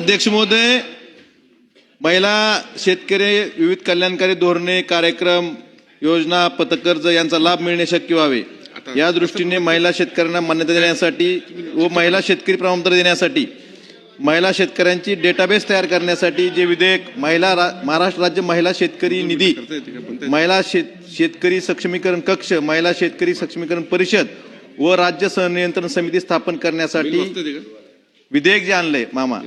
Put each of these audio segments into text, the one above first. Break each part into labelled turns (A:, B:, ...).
A: अध्यक्ष महोदय, महिला शेतकरी विविध कल्याणकारी धोरणे, कार्यक्रम, योजना, पतकर्ज यांचा लाभ मिळणे शक्य व्हावे या दृष्टीने महिला शेतकऱ्यांना मान्यता देण्यासाठी व महिला शेतकरी प्रमाणपत्र देण्यासाठी महिला शेतकऱ्यांची डेटाबेस तयार करण्यासाठी जे विधेयक महाराष्ट्र राज्य महिला शेतकरी निधी, महिला शेतकरी सक्षमीकरण कक्ष, महिला शेतकरी सक्षमीकरण परिषद व राज्य संनियंत्रण समिती स्थापन करण्यासाठी विधेयक जे आणलंय मामा,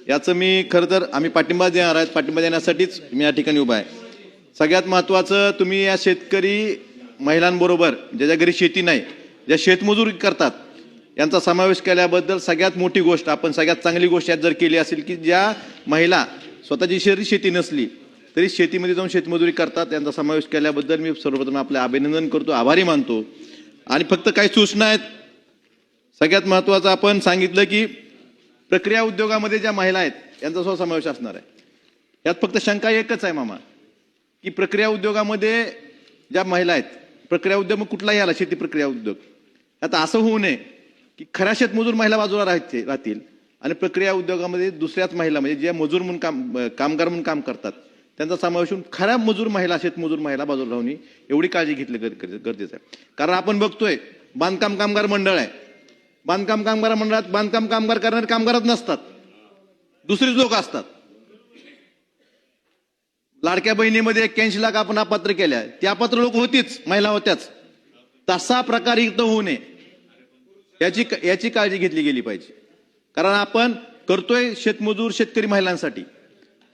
A: याचं मी खरं तर आम्ही पाठिंबा देणार आहेत. पाठिंबा देण्यासाठीच मी या ठिकाणी उभा आहे. सगळ्यात महत्वाचं, तुम्ही या शेतकरी महिलांबरोबर ज्याच्या घरी शेती नाही, ज्या शेतमजूर करतात, यांचा समावेश केल्याबद्दल सगळ्यात मोठी गोष्ट, आपण सगळ्यात चांगली गोष्ट यात जर केली असेल की ज्या महिला स्वतःची शेती नसली तरी शेतीमध्ये जाऊन शेतमजुरी करतात, त्यांचा समावेश केल्याबद्दल मी सर्वप्रथम आपले अभिनंदन करतो, आभारी मानतो. आणि फक्त काही सूचना आहेत. सगळ्यात महत्वाचं आपण सांगितलं की प्रक्रिया उद्योगामध्ये ज्या महिला आहेत यांचा सुद्धा समावेश असणार आहे. यात फक्त शंका एकच आहे मामा, की प्रक्रिया उद्योगामध्ये ज्या महिला आहेत, प्रक्रिया उद्योग मग कुठलाही आला, शेती प्रक्रिया उद्योग, आता असं होऊ नये की खऱ्या शेतमजूर महिला बाजूला राहतील आणि प्रक्रिया उद्योगामध्ये दुसऱ्याच महिला म्हणजे ज्या मजूर म्हणून कामगार म्हणून काम करतात त्यांचा समावेश होऊन खऱ्या मजूर महिला, शेतमजूर महिला बाजूला राहून एवढी काळजी घेतली गरजेचं आहे. कारण आपण बघतोय बांधकाम कामगार मंडळ आहे, बांधकाम कामगार मंडळात बांधकाम कामगार करणारे कामगारच नसतात, दुसरीच लोक असतात. लाडक्या बहिणीमध्ये 81 लाख आपण अपात्र केल्या, त्या अपात्र लोक होतीच, महिला होत्याच. तसा प्रकार इथं होऊ नये याची काळजी घेतली गेली पाहिजे. कारण आपण करतोय शेतमजूर शेतकरी महिलांसाठी,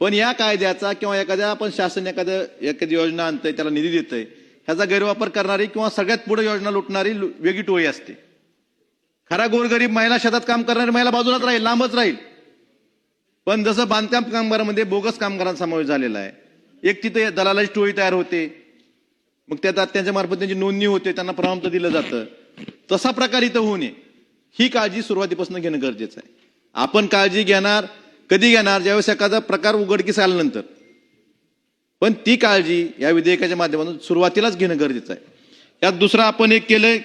A: पण या कायद्याचा किंवा एखाद्या आपण शासन एखादी योजना आणतंय, त्याला निधी देतंय, ह्याचा गैरवापर करणारी किंवा सगळ्यात पुढे योजना लुटणारी वेगळी टोळी असते. खरा गोरगरीब महिला, शेतात काम करणारी महिला बाजूलाच राहील, लांबच राहील. पण जसं बांधकाम कामगारांमध्ये बोगस कामगारांचा समावेश झालेला आहे, एक तिथे दलालाची टोळी तयार होते, मग त्यांच्या मार्फत त्यांची नोंदणी होते, त्यांना प्रमाणपत्र दिलं जातं. तसा प्रकार इथं होऊ नये ही काळजी सुरुवातीपासून घेणं गरजेचं आहे. आपण काळजी घेणार कधी घेणार, ज्यावेळेस एखादा प्रकार उघडकीस आल्यानंतर. पण ती काळजी या विधेयकाच्या माध्यमातून सुरुवातीलाच घेणं गरजेचं आहे. यात दुसरा आपण एक केलंय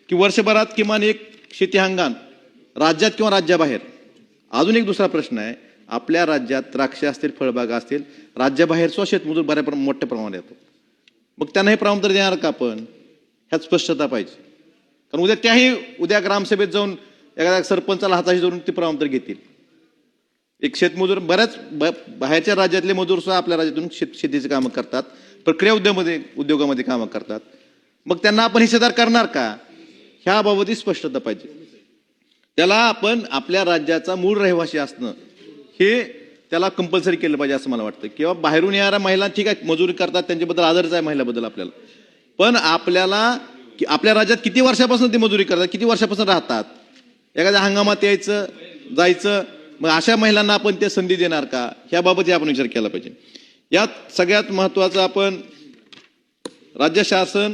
A: की वर्षभरात किमान एक शेती हंगाम राज्यात किंवा राज्याबाहेर. अजून एक दुसरा प्रश्न आहे, आपल्या राज्यात द्राक्ष असतील, फळबागा असतील, राज्याबाहेर सुद्धा शेतमजूर बऱ्या मोठ्या प्रमाणात येतो. मग त्यांना हे प्रमाणपत्र देणार का आपण, ह्यात स्पष्टता पाहिजे. कारण उद्या ग्रामसभेत जाऊन एखाद्या सरपंचाला हाताशी धरून ते प्रमाणपत्र घेतील. एक शेतमजूर बऱ्याच बाहेरच्या राज्यातले मजूर सुद्धा आपल्या राज्यातून शेतीचे कामं करतात, प्रक्रिया उद्योगामध्ये कामं करतात. मग त्यांना आपण हिस्सेदार करणार का, ह्याबाबतही स्पष्टता पाहिजे. त्याला आपण आपल्या राज्याचा मूळ रहिवासी असणं हे त्याला कंपल्सरी केलं पाहिजे असं मला वाटतं. किंवा बाहेरून येणाऱ्या महिला ठीक आहे, मजुरी करतात, त्यांच्याबद्दल आदरच आहे महिलाबद्दल आपल्याला, पण आपल्या राज्यात किती वर्षापासून ती मजुरी करतात, किती वर्षापासून राहतात, एखाद्या हंगामात यायचं जायचं, मग अशा महिलांना आपण ते संधी देणार का, ह्याबाबतही आपण विचार केला पाहिजे. यात सगळ्यात महत्वाचं, आपण राज्य शासन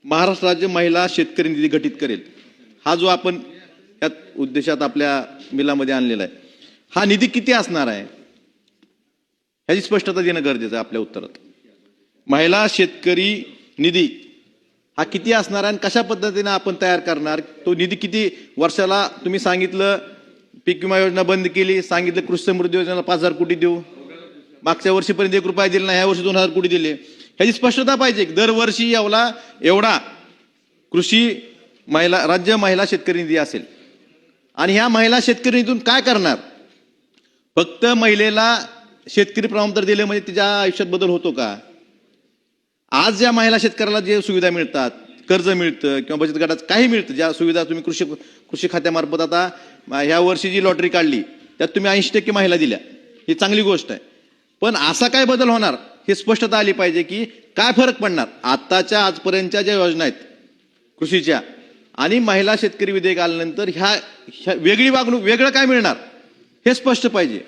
A: महाराष्ट्र राज्य महिला शेतकरी निधी गठीत करेल, हा जो आपण यात उद्देशात आपल्या बिलामध्ये आणलेला आहे, हा निधी किती असणार आहे ह्याची स्पष्टता देणं गरजेचं आहे. आपल्या उत्तरात महिला शेतकरी निधी हा किती असणार आहे आणि कशा पद्धतीने आपण तयार करणार, तो निधी किती वर्षाला, तुम्ही सांगितलं पीक विमा योजना बंद केली, सांगितलं कृषी समृद्धी योजनेला 5,000 कोटी देऊ, मागच्या वर्षीपर्यंत 1 रुपया दिला नाही, ह्या वर्षी 2,000 कोटी दिले, ह्याची स्पष्टता पाहिजे. दरवर्षी एवढा कृषी राज्य महिला शेतकरी निधी असेल. आणि ह्या महिला शेतकरी निधीतून काय करणार, फक्त महिलेला शेतकरी प्रमाणपत्र दिले म्हणजे तिच्या आयुष्यात बदल होतो का? आज ज्या महिला शेतकऱ्याला जे सुविधा मिळतात, कर्ज मिळतं किंवा बचत गटात काही मिळतं, ज्या सुविधा तुम्ही कृषी खात्यामार्फत, आता ह्या वर्षी जी लॉटरी काढली त्यात तुम्ही 80% महिला दिल्या, ही चांगली गोष्ट आहे. पण असा काय बदल होणार हे स्पष्टता आली पाहिजे की काय फरक पडणार आताच्या आजपर्यंतच्या ज्या योजना आहेत कृषीच्या आणि महिला शेतकरी विधेयक आल्यानंतर ह्या वेगळी वागणूक, वेगळं काय मिळणार हे स्पष्ट पाहिजे.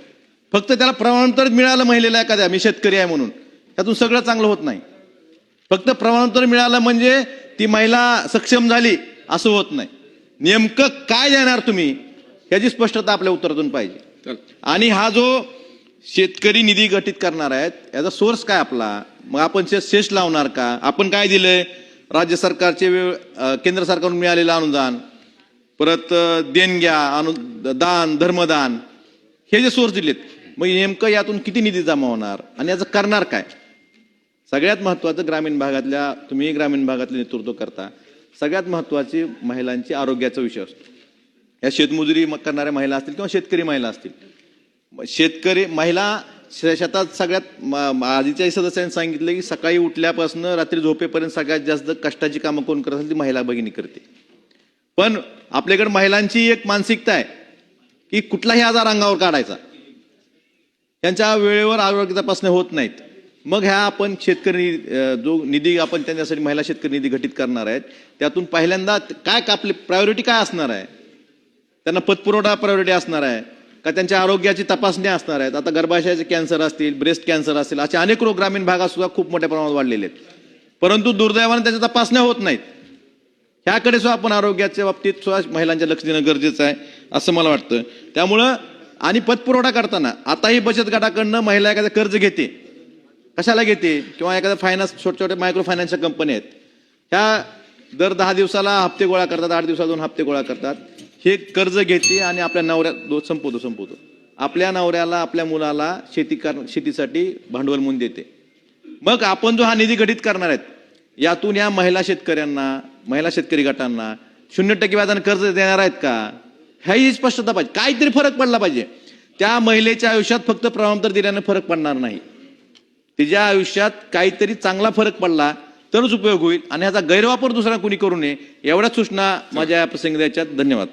A: फक्त त्याला प्रमाणपत्र मिळालं महिलेला एखाद्या, मी शेतकरी आहे म्हणून, त्यातून सगळं चांगलं होत नाही. फक्त प्रमाणपत्र मिळालं म्हणजे ती महिला सक्षम झाली असं होत नाही. नेमकं काय देणार तुम्ही याची स्पष्टता आपल्या उत्तरातून पाहिजे. आणि हा जो शेतकरी निधी गठीत करणार आहेत याचा सोर्स काय आपला, मग आपण सेस लावणार का, आपण काय दिलंय, राज्य सरकारचे केंद्र सरकारकडून मिळालेलं अनुदान, परत देणग्या, दान, धर्मदान, हे जे सोर्स दिलेत, मग नेमकं यातून किती निधी जमा होणार आणि याचं करणार काय? सगळ्यात महत्वाचं ग्रामीण भागातल्या, तुम्ही ग्रामीण भागातलं नेतृत्व करता, सगळ्यात महत्वाची महिलांची आरोग्याचा विषय असतो. या शेतमजुरी करणाऱ्या महिला असतील किंवा शेतकरी महिला असतील, शेतकरी महिला शेतात सगळ्यात आधीच्याही सदस्यांनी सांगितलं की सकाळी उठल्यापासून रात्री झोपेपर्यंत सगळ्यात जास्त कष्टाची कामं कोण करत असेल ती महिला भगिनी करते. पण आपल्याकडे महिलांची एक मानसिकता आहे की कुठलाही आजार अंगावर काढायचा, त्यांच्या वेळेवर आरोग्य तपासण्या होत नाहीत. मग ह्या आपण शेतकरी जो निधी आपण त्यांच्यासाठी महिला शेतकरी निधी घटित करणार आहेत, त्यातून पहिल्यांदा काय आपली प्रायोरिटी काय असणार आहे? त्यांना पतपुरवठा प्रायोरिटी असणार आहे का त्यांच्या आरोग्याची तपासण्या असणार आहेत? आता गर्भाशयाचे कॅन्सर असतील, ब्रेस्ट कॅन्सर असतील, असे अनेक रोग ग्रामीण भागात सुद्धा खूप मोठ्या प्रमाणात वाढलेले आहेत, परंतु दुर्दैवाने त्याच्या तपासण्या होत नाहीत. ह्याकडे सुद्धा आपण आरोग्याच्या बाबतीत सुद्धा महिलांच्या लक्ष देणं गरजेचं आहे असं मला वाटतं. त्यामुळं आणि पतपुरवठा करताना आताही बचत गटाकडनं महिला एखादं कर्ज घेते, कशाला घेते? किंवा एखाद्या फायनान्स, छोट्या छोट्या मायक्रो फायनान्सच्या कंपन्या आहेत, ह्या दर 10 दिवसाला हप्ते गोळा करतात, 8 दिवसाला 2 हप्ते गोळा करतात. हे कर्ज घेते आणि आपल्या नवऱ्या संपवतो आपल्या नवऱ्याला, आपल्या मुलाला शेतीसाठी भांडवल म्हणून देते. मग आपण जो हा निधी गठीत करणार आहेत, यातून या महिला शेतकऱ्यांना, महिला शेतकरी गटांना 0% व्याजाने कर्ज देणार आहेत का? ह्याही स्पष्टता पाहिजे. काहीतरी फरक पडला पाहिजे. त्या महिलेच्या आयुष्यात फक्त प्रमाणपत्र दिल्याने फरक पडणार नाही, तिच्या आयुष्यात काहीतरी चांगला फरक पडला तरच उपयोग होईल आणि ह्याचा गैरवापर दुसरा कोणी करू नये, एवढ्याच सूचना माझ्या प्रसंगी द्यायच्यात. धन्यवाद.